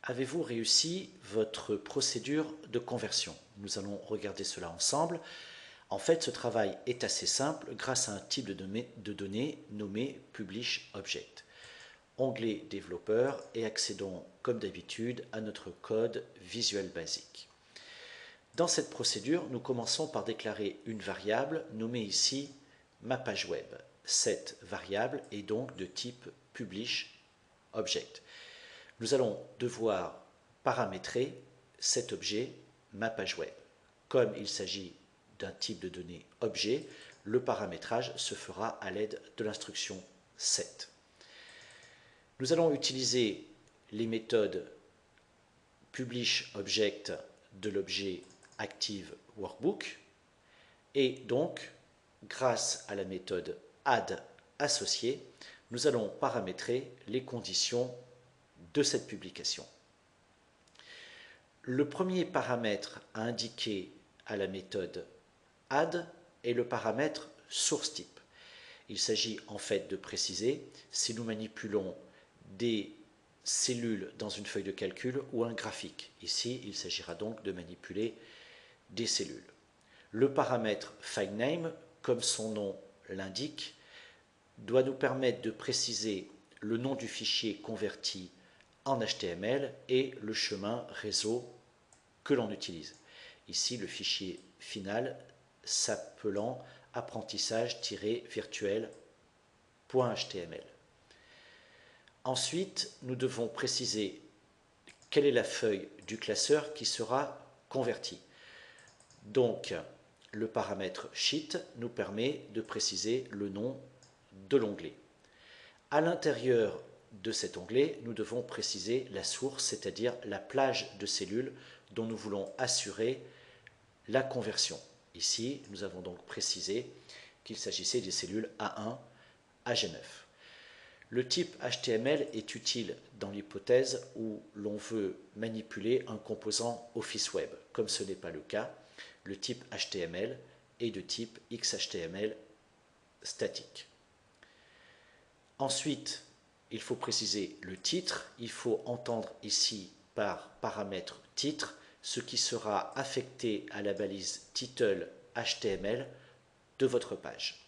avez-vous réussi votre procédure de conversion? Nous allons regarder cela ensemble. En fait, ce travail est assez simple grâce à un type de données nommé PublishObject. Onglet développeur et accédons comme d'habitude à notre code Visual Basic. Dans cette procédure, nous commençons par déclarer une variable nommée ici ma page web. Cette variable est donc de type PublishObject. Nous allons devoir paramétrer cet objet ma page web. Comme il s'agit d'un type de données objet, le paramétrage se fera à l'aide de l'instruction set. Nous allons utiliser les méthodes PublishObject de l'objet ActiveWorkbook et donc, grâce à la méthode add associée, nous allons paramétrer les conditions de cette publication. Le premier paramètre à indiquer à la méthode add est le paramètre sourceType. Il s'agit en fait de préciser si nous manipulons des cellules dans une feuille de calcul ou un graphique. Ici, il s'agira donc de manipuler des cellules. Le paramètre FileName, comme son nom l'indique, doit nous permettre de préciser le nom du fichier converti en HTML et le chemin réseau que l'on utilise. Ici, le fichier final s'appelant apprentissage-virtuel.html. Ensuite, nous devons préciser quelle est la feuille du classeur qui sera convertie. Donc, le paramètre sheet nous permet de préciser le nom de l'onglet. À l'intérieur de cet onglet, nous devons préciser la source, c'est-à-dire la plage de cellules dont nous voulons assurer la conversion. Ici, nous avons donc précisé qu'il s'agissait des cellules A1 à G9. Le type HTML est utile dans l'hypothèse où l'on veut manipuler un composant Office Web. Comme ce n'est pas le cas, le type HTML est de type XHTML statique. Ensuite, il faut préciser le titre. Il faut entendre ici par paramètre titre ce qui sera affecté à la balise title HTML de votre page.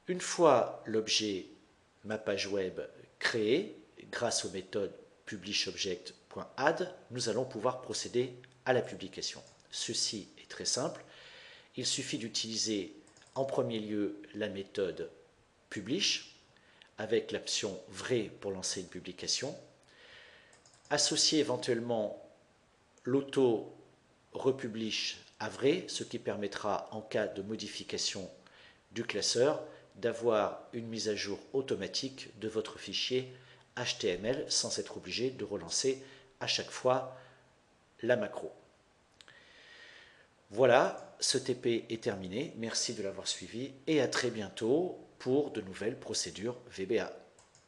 Une fois l'objet ma page web créé, grâce aux méthodes publishObject.add, nous allons pouvoir procéder à la publication. Ceci est très simple. Il suffit d'utiliser en premier lieu la méthode publish avec l'option vrai pour lancer une publication, associer éventuellement l'auto-republish à vrai, ce qui permettra en cas de modification du classeur d'avoir une mise à jour automatique de votre fichier HTML sans être obligé de relancer à chaque fois la macro. Voilà, ce TP est terminé. Merci de l'avoir suivi et à très bientôt pour de nouvelles procédures VBA.